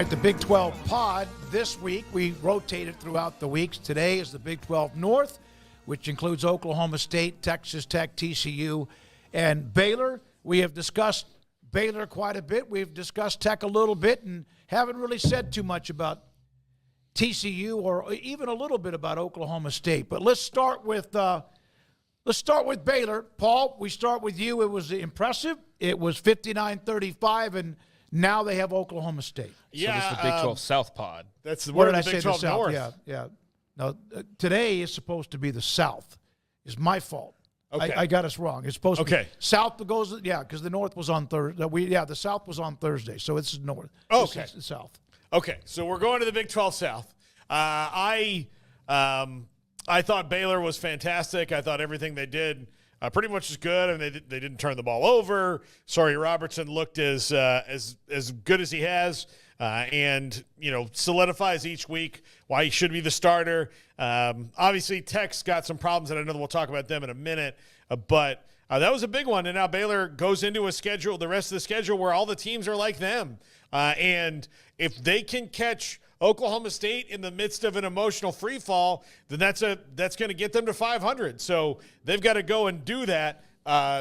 right, the Big 12 pod this week. We rotated throughout the weeks. Today is the Big 12 North, which includes Oklahoma State, Texas Tech, TCU, and Baylor. We have discussed Baylor quite a bit. We've discussed Tech a little bit and haven't really said too much about TCU or even a little bit about Oklahoma State. But let's start with Baylor. Paul, we start with you. It was impressive. It was 59-35, and now they have Oklahoma State. Yeah, so this is the Big 12 South pod. That's What did I Big say? 12 The South. North. Yeah. No, today is supposed to be the South. It's my fault. Okay. I got us wrong. It's supposed to Okay. be South goes, because the North was on Thursday. The South was on Thursday, so it's North. Okay. This is the South. Okay, so we're going to the Big 12 South. I thought Baylor was fantastic. I thought everything they did pretty much is good. I mean, they didn't turn the ball over. Sorry, Robertson looked as good as he has, and solidifies each week why he should be the starter. Obviously, Tech's got some problems, and I know that we'll talk about them in a minute. But that was a big one, and now Baylor goes into the rest of the schedule where all the teams are like them, and if they can catch Oklahoma State in the midst of an emotional free fall, then that's going to get them to 500. So they've got to go and do that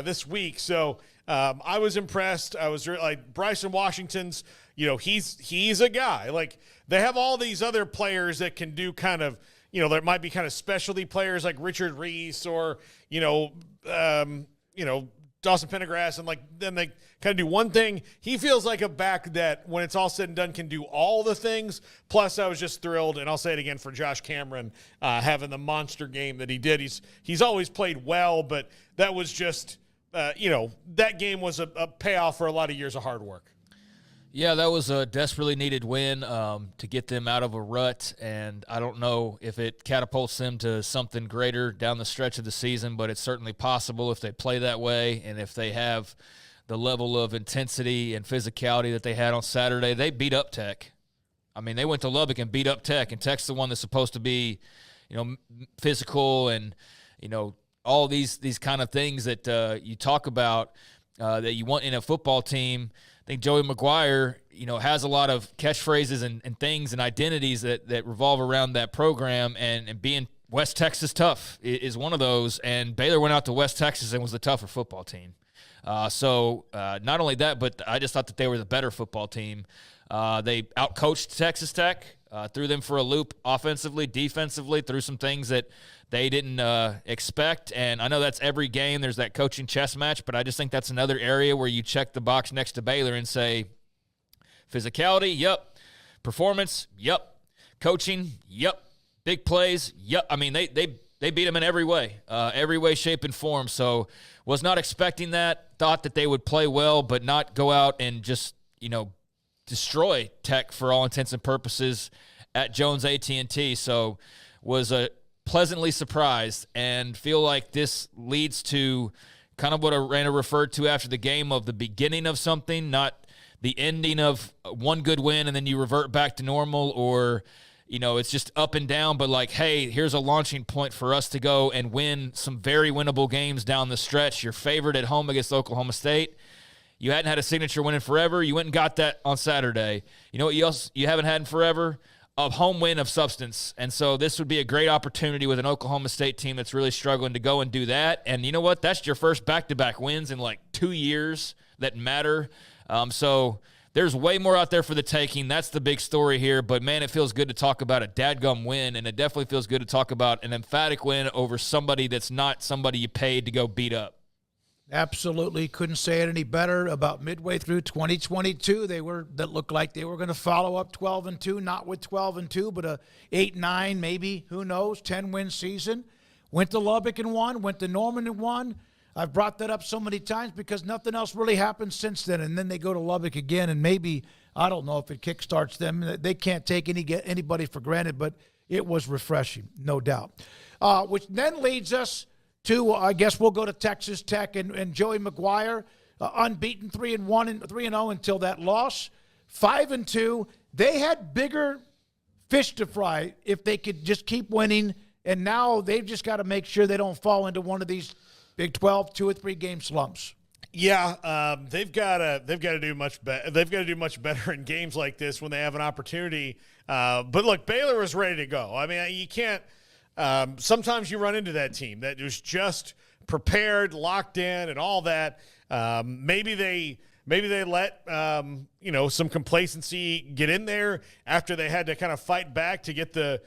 this week. So I was impressed. I was like Bryson Washington's. He's a guy. Like they have all these other players that can do kind of. There might be kind of specialty players like Richard Reese or Dawson Pendergrass, and then they kind of do one thing. He feels like a back that, when it's all said and done, can do all the things. Plus, I was just thrilled, and I'll say it again for Josh Cameron having the monster game that he did. He's always played well, but that was just that game was a payoff for a lot of years of hard work. Yeah, that was a desperately needed win to get them out of a rut, and I don't know if it catapults them to something greater down the stretch of the season, but it's certainly possible if they play that way and if they have the level of intensity and physicality that they had on Saturday. They beat up Tech. I mean, they went to Lubbock and beat up Tech, and Tech's the one that's supposed to be, physical and, all these kind of things that you talk about that you want in a football team. I think Joey McGuire, has a lot of catchphrases and things and identities that revolve around that program, and being West Texas tough is one of those. And Baylor went out to West Texas and was the tougher football team. So not only that, but I just thought that they were the better football team. They outcoached Texas Tech, threw them for a loop offensively, defensively, threw some things that they didn't expect. And I know that's every game. There's that coaching chess match, but I just think that's another area where you check the box next to Baylor and say, physicality, yep. Performance, yep. Coaching, yep. Big plays, yep. I mean, they beat them in every way, shape, and form. So was not expecting that. Thought that they would play well, but not go out and just, destroy Tech for all intents and purposes at Jones AT&T. So was pleasantly surprised and feel like this leads to kind of what Arana referred to after the game of the beginning of something, not the ending of one good win and then you revert back to normal, or it's just up and down, but like, hey, here's a launching point for us to go and win some very winnable games down the stretch. You're favored at home against Oklahoma State. You hadn't had a signature win in forever. You went and got that on Saturday. You know what else you haven't had in forever? A home win of substance. And so this would be a great opportunity with an Oklahoma State team that's really struggling to go and do that. And you know what? That's your first back-to-back wins in like 2 years that matter. So there's way more out there for the taking. That's the big story here. But, man, it feels good to talk about a dadgum win, and it definitely feels good to talk about an emphatic win over somebody that's not somebody you paid to go beat up. Absolutely. Couldn't say it any better. About midway through 2022, that looked like they were going to follow up 12-2, not with 12-2, but a 8-9, maybe, who knows, 10-win season. Went to Lubbock and won, went to Norman and won. I've brought that up so many times because nothing else really happened since then. And then they go to Lubbock again, and maybe, I don't know if it kickstarts them. They can't take anybody for granted, but it was refreshing, no doubt. Which then leads us to, I guess we'll go to Texas Tech and Joey McGuire, unbeaten 3-1 and 3-0 until that loss. 5-2. They had bigger fish to fry if they could just keep winning, and now they've just got to make sure they don't fall into one of these Big 12 2 or 3 game slumps. Yeah, they've got to do much better. They've got to do much better in games like this when they have an opportunity. But look, Baylor was ready to go. I mean, you can't. Sometimes you run into that team that was just prepared, locked in, and all that. Maybe they let some complacency get in there after they had to kind of fight back to get the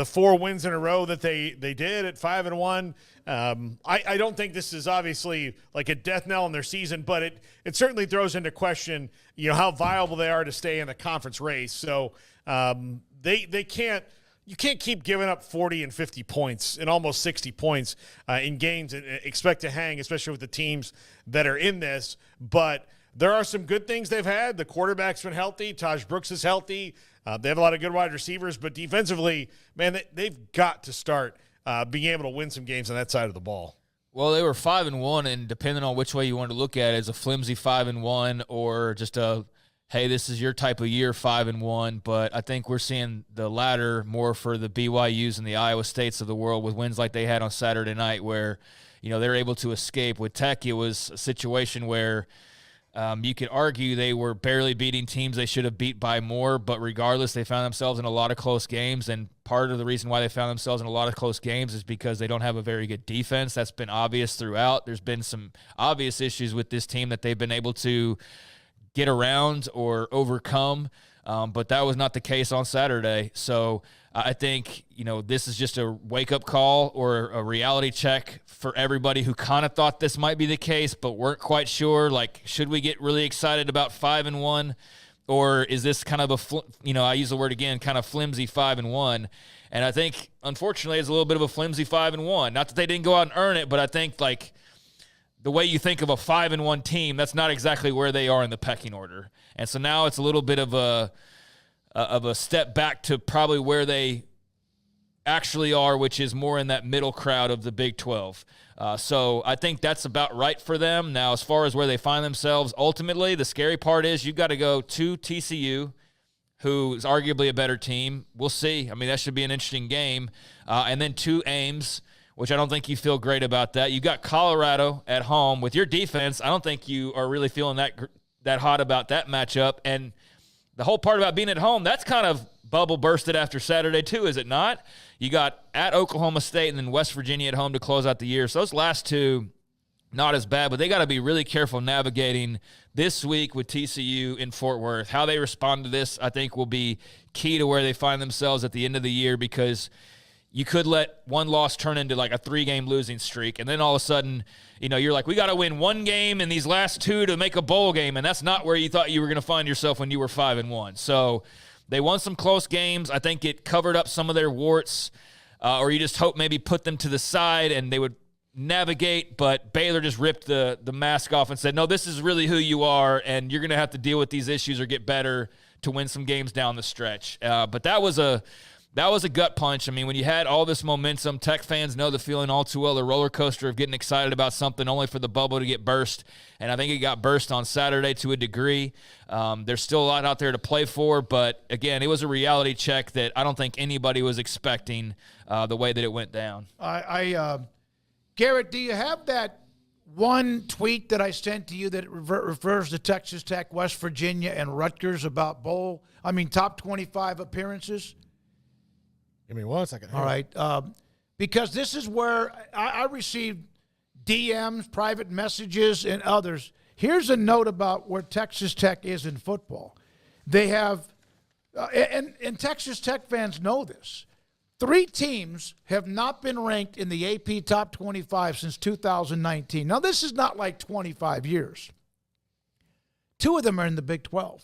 4 wins in a row that they did at 5-1. I don't think this is obviously like a death knell in their season, but it certainly throws into question how viable they are to stay in the conference race. So they can't. You can't keep giving up 40 and 50 points and almost 60 points in games and expect to hang, especially with the teams that are in this. But there are some good things they've had. The quarterback's been healthy. Taj Brooks is healthy. They have a lot of good wide receivers. But defensively, man, they've got to start being able to win some games on that side of the ball. Well, they were 5-1, and depending on which way you want to look at it, it's a flimsy 5-1 or just a hey, this is your type of year, 5-1, but I think we're seeing the latter more for the BYUs and the Iowa States of the world with wins like they had on Saturday night where, they're able to escape. With Tech, it was a situation where you could argue they were barely beating teams they should have beat by more, but regardless, they found themselves in a lot of close games, and part of the reason why they found themselves in a lot of close games is because they don't have a very good defense. That's been obvious throughout. There's been some obvious issues with this team that they've been able to get around or overcome, but that was not the case on Saturday. So I think, this is just a wake-up call or a reality check for everybody who kind of thought this might be the case but weren't quite sure. Like, should we get really excited about 5-1, or is this kind of I use the word again, kind of flimsy 5-1? And I think, unfortunately, it's a little bit of a flimsy 5-1. Not that they didn't go out and earn it, but I think, the way you think of a 5-1 team, that's not exactly where they are in the pecking order. And so now it's a little bit of a step back to probably where they actually are, which is more in that middle crowd of the Big 12. So I think that's about right for them. Now, as far as where they find themselves, ultimately, the scary part is you've got to go to TCU, who is arguably a better team. We'll see. I mean, that should be an interesting game. And then to Ames, which I don't think you feel great about that. You got Colorado at home. With your defense, I don't think you are really feeling that hot about that matchup. And the whole part about being at home, that's kind of bubble bursted after Saturday too, is it not? You got at Oklahoma State and then West Virginia at home to close out the year. So those last two, not as bad, but they got to be really careful navigating this week with TCU in Fort Worth. How they respond to this, I think, will be key to where they find themselves at the end of the year, because you could let one loss turn into like a 3-game losing streak, and then all of a sudden, you're like, we got to win one game in these last 2 to make a bowl game, and that's not where you thought you were going to find yourself when you were 5-1. So they won some close games. I think it covered up some of their warts, or you just hope maybe put them to the side and they would navigate, but Baylor just ripped the mask off and said, no, this is really who you are, and you're going to have to deal with these issues or get better to win some games down the stretch. But that was a gut punch. I mean, when you had all this momentum, Tech fans know the feeling all too well, the roller coaster of getting excited about something only for the bubble to get burst. And I think it got burst on Saturday to a degree. There's still a lot out there to play for, but again, it was a reality check that I don't think anybody was expecting the way that it went down. Garrett, do you have that one tweet that I sent to you that refers to Texas Tech, West Virginia, and Rutgers about top 25 appearances? Give me 1 second. All right. Because this is where I received DMs, private messages, and others. Here's a note about where Texas Tech is in football. They have, and Texas Tech fans know this, 3 teams have not been ranked in the AP Top 25 since 2019. Now, this is not like 25 years. 2 of them are in the Big 12.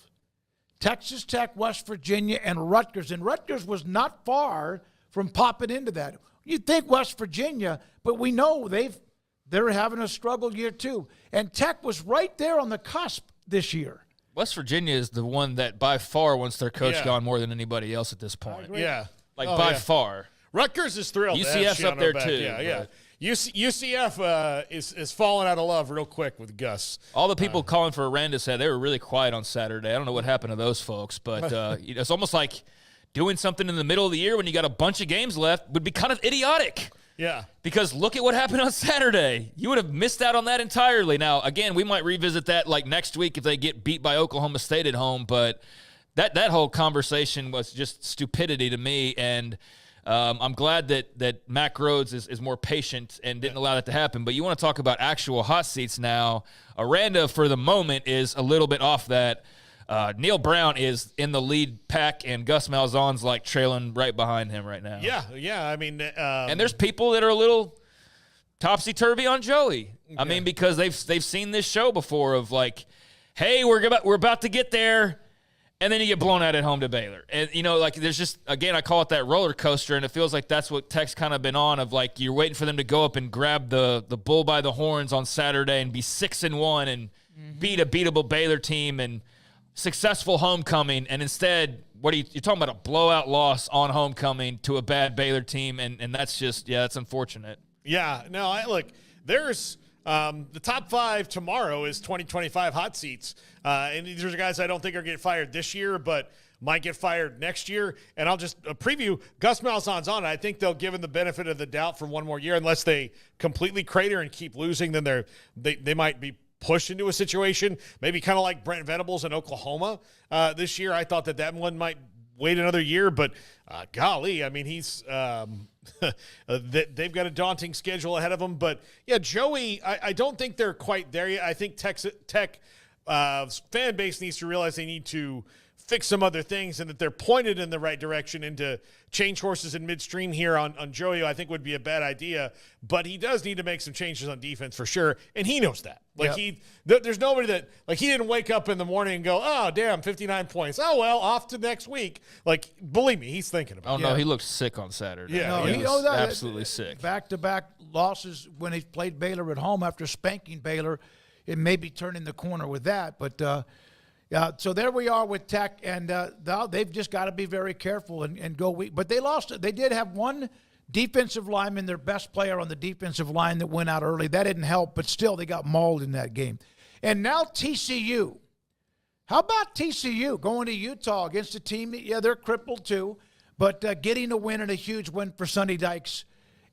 Texas Tech, West Virginia, and Rutgers. And Rutgers was not far from popping into that. You'd think West Virginia, but we know they're having a struggle year too. And Tech was right there on the cusp this year. West Virginia is the one that by far wants their coach gone more than anybody else at this point. Yeah. By far. Rutgers is thrilled. UCF's up there too. Yeah. UCF is falling out of love real quick with Gus. All the people calling for Aranda's head, they were really quiet on Saturday. I don't know what happened to those folks, but it's almost like doing something in the middle of the year when you got a bunch of games left would be kind of idiotic. Yeah. Because look at what happened on Saturday. You would have missed out on that entirely. Now, again, we might revisit that like next week if they get beat by Oklahoma State at home, but that whole conversation was just stupidity to me, and I'm glad that Mack Rhodes is more patient and didn't allow that to happen. But you want to talk about actual hot seats now. Aranda, for the moment, is a little bit off that. Neil Brown is in the lead pack, and Gus Malzahn's like trailing right behind him right now. Yeah. I mean, and there's people that are a little topsy-turvy on Joey. I mean, because they've seen this show before of like, hey, we're about to get there, and then you get blown out at home to Baylor. And, like there's just, again, I call it that roller coaster, and it feels like that's what Tech's kind of been on of like you're waiting for them to go up and grab the bull by the horns on Saturday and be 6-1 and beat a beatable Baylor team and successful homecoming. And instead, you're talking about a blowout loss on homecoming to a bad Baylor team, and that's just, that's unfortunate. Yeah, no, look, there's the top 5 tomorrow is 2025 hot seats. And these are guys I don't think are getting fired this year, but might get fired next year. And I'll just preview Gus Malzahn's on it. I think they'll give him the benefit of the doubt for one more year, unless they completely crater and keep losing. Then they might be pushed into a situation, maybe kind of like Brent Venables in Oklahoma this year. I thought that one might wait another year, but golly, I mean, he's they've got a daunting schedule ahead of them. But yeah, Joey, I don't think they're quite there yet. I think Tech fan base needs to realize they need to fix some other things, and that they're pointed in the right direction. And to change horses in midstream here on Joey, I think would be a bad idea. But he does need to make some changes on defense for sure, and he knows that. Like there's nobody that, like, he didn't wake up in the morning and go, oh damn, 59 points. Oh well, off to next week. Like, believe me, he's thinking about it. Oh no, he looked sick on Saturday. Yeah, he was absolutely sick. Back-to-back losses when he played Baylor at home after spanking Baylor. It may be turning the corner with that, but. So there we are with Tech, and they've just got to be very careful and go weak. But they lost it. They did have one defensive lineman, their best player on the defensive line, that went out early. That didn't help, but still they got mauled in that game. And now TCU. How about TCU going to Utah against a team? Yeah, they're crippled too, but getting a win, and a huge win for Sonny Dykes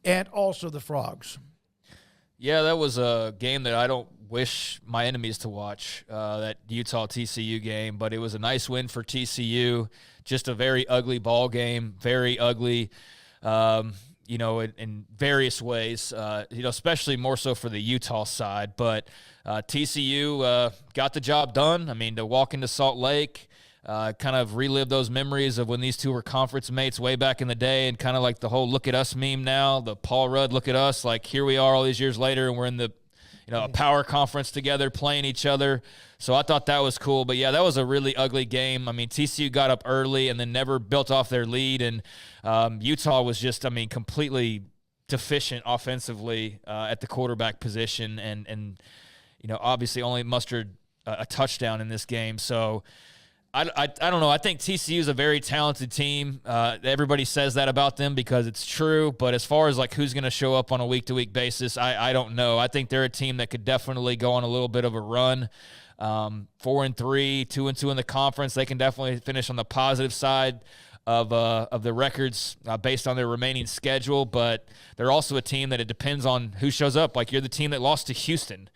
and also the Frogs. Yeah, that was a game that I don't wish my enemies to watch, that Utah-TCU game, but it was a nice win for TCU. Just a very ugly ball game, very ugly, in various ways, especially more so for the Utah side. But TCU got the job done. I mean, to walk into Salt Lake, kind of relive those memories of when these two were conference mates way back in the day, and kind of like the whole look at us meme now, the Paul Rudd look at us, like here we are all these years later, and we're in the a power conference together playing each other. So I thought that was cool. But, yeah, that was a really ugly game. I mean, TCU got up early and then never built off their lead. And Utah was just, completely deficient offensively at the quarterback position, and obviously only mustered a touchdown in this game. So I don't know. I think TCU is a very talented team. Everybody says that about them because it's true. But as far as like who's going to show up on a week-to-week basis, I don't know. I think they're a team that could definitely go on a little bit of a run. 4-3, 2-2 in the conference. They can definitely finish on the positive side of the records based on their remaining schedule. But they're also a team that it depends on who shows up. Like, you're the team that lost to Houston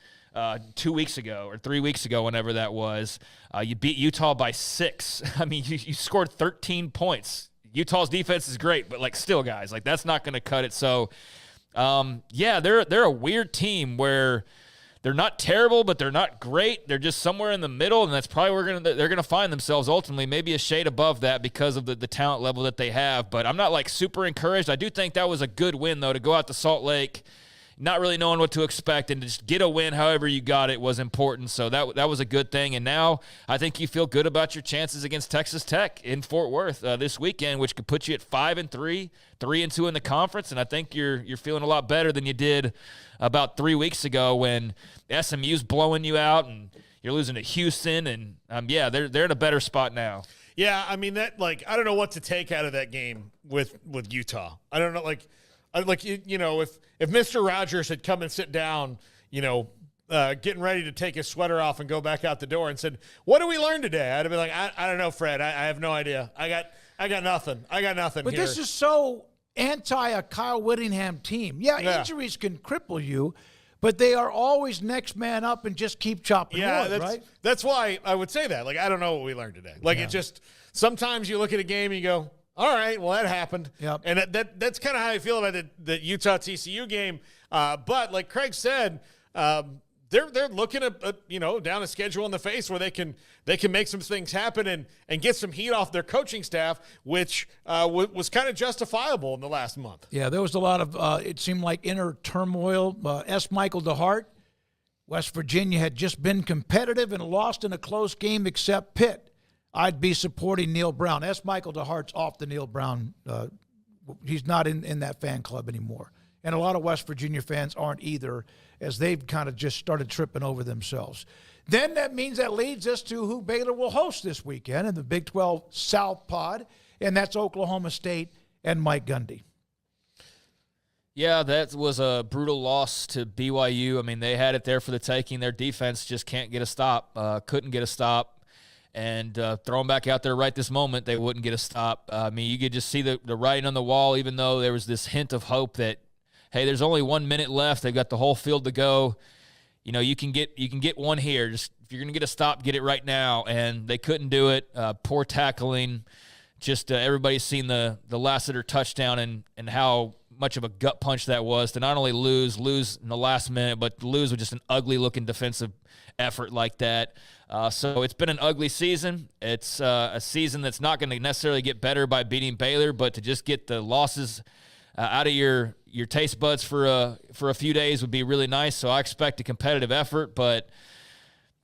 2 weeks ago or 3 weeks ago, whenever that was. You beat Utah by 6. I mean, you scored 13 points. Utah's defense is great, but, like, still, guys, like, that's not going to cut it. So, they're a weird team where they're not terrible, but they're not great. They're just somewhere in the middle, and that's probably where they're going to find themselves ultimately, maybe a shade above that because of the talent level that they have. But I'm not, like, super encouraged. I do think that was a good win, though, to go out to Salt Lake not really knowing what to expect, and to just get a win however you got it was important. So that was a good thing. And now I think you feel good about your chances against Texas Tech in Fort Worth this weekend, which could put you at 5-3, 3-2 in the conference. And I think you're feeling a lot better than you did about 3 weeks ago when SMU's blowing you out and you're losing to Houston. And they're in a better spot now. Yeah, I mean, that, like, I don't know what to take out of that game with Utah. I don't know, if Mr. Rogers had come and sit down, getting ready to take his sweater off and go back out the door and said, "What did we learn today?" I'd have been like, "I don't know, Fred. I have no idea. I got nothing. I got nothing." But here. this is so anti a Kyle Whittingham team. Yeah, Yeah. injuries can cripple you, but they are always next man up and just keep chopping wood, right? That's why I would say that. Like, I don't know what we learned today. Like, it just – sometimes you look at a game and you go, all right, well, that happened. Yep. And that's kind of how I feel about the Utah-TCU game. But like Craig said, they're looking at down a schedule in the face where they can make some things happen and get some heat off their coaching staff, which was kind of justifiable in the last month. Yeah, there was a lot of, it seemed like inner turmoil. Michael DeHart, West Virginia had just been competitive and lost in a close game except Pitt. I'd be supporting Neil Brown. Michael DeHart's off the Neil Brown. He's not in that fan club anymore. And a lot of West Virginia fans aren't either, as they've kind of just started tripping over themselves. Then that leads us to who Baylor will host this weekend in the Big 12 South Pod, and that's Oklahoma State and Mike Gundy. Yeah, that was a brutal loss to BYU. I mean, they had it there for the taking. Their defense just can't get a stop, couldn't get a stop. And throw them back out there right this moment, they wouldn't get a stop. I mean, you could just see the writing on the wall, even though there was this hint of hope that, hey, there's only 1 minute left. They've got the whole field to go. You can get one here. Just if you're going to get a stop, get it right now. And they couldn't do it. Poor tackling. Just everybody's seen the Lassiter touchdown and how much of a gut punch that was to not only lose in the last minute, but lose with just an ugly-looking defensive effort like that. So it's been an ugly season. It's a season that's not going to necessarily get better by beating Baylor, but to just get the losses out of your taste buds for a few days would be really nice. So I expect a competitive effort, but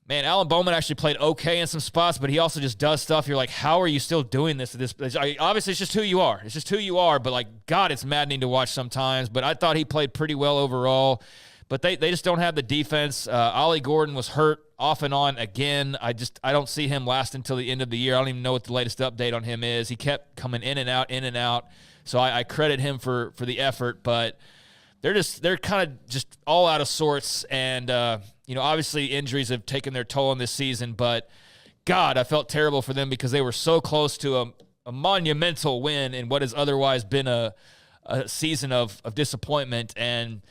man, Alan Bowman actually played okay in some spots, but he also just does stuff. You're like, how are you still doing this? Obviously, it's just who you are. It's just who you are, but like, God, it's maddening to watch sometimes. But I thought he played pretty well overall. But they just don't have the defense. Ollie Gordon was hurt off and on again. I don't see him lasting until the end of the year. I don't even know what the latest update on him is. He kept coming in and out. So I credit him for the effort, but they're kind of just all out of sorts. And obviously injuries have taken their toll on this season. But God, I felt terrible for them because they were so close to a monumental win in what has otherwise been a season of disappointment. And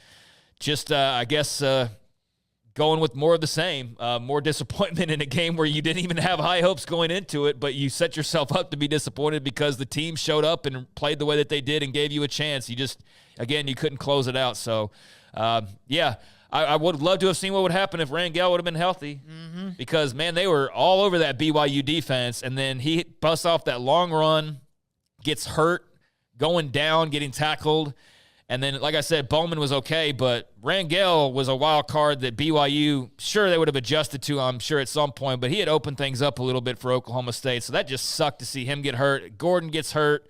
just, I guess, going with more of the same, more disappointment in a game where you didn't even have high hopes going into it, but you set yourself up to be disappointed because the team showed up and played the way that they did and gave you a chance. You couldn't close it out. So, I would love to have seen what would happen if Rangel would have been healthy because, man, they were all over that BYU defense, and then he busts off that long run, gets hurt, going down, getting tackled. And then, like I said, Bowman was okay, but Rangel was a wild card that BYU, sure, they would have adjusted to, I'm sure, at some point, but he had opened things up a little bit for Oklahoma State, so that just sucked to see him get hurt. Gordon gets hurt,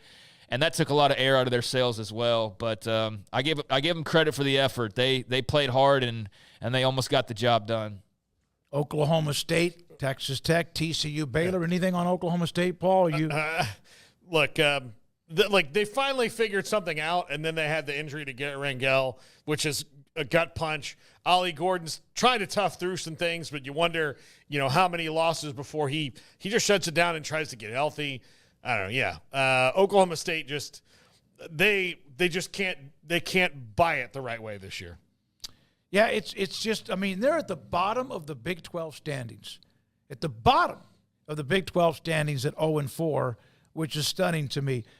and that took a lot of air out of their sails as well. But I give them credit for the effort. They played hard, and they almost got the job done. Oklahoma State, Texas Tech, TCU, Baylor. Anything on Oklahoma State, Paul? Look, they finally figured something out, and then they had the injury to Garrett Rangel, which is a gut punch. Ollie Gordon's trying to tough through some things, but you wonder, how many losses before he just shuts it down and tries to get healthy. I don't know. Yeah, Oklahoma State they can't buy it the right way this year. Yeah, it's just, they're at the bottom of the Big 12 standings. At the bottom of the Big 12 standings at 0-4, which is stunning to me.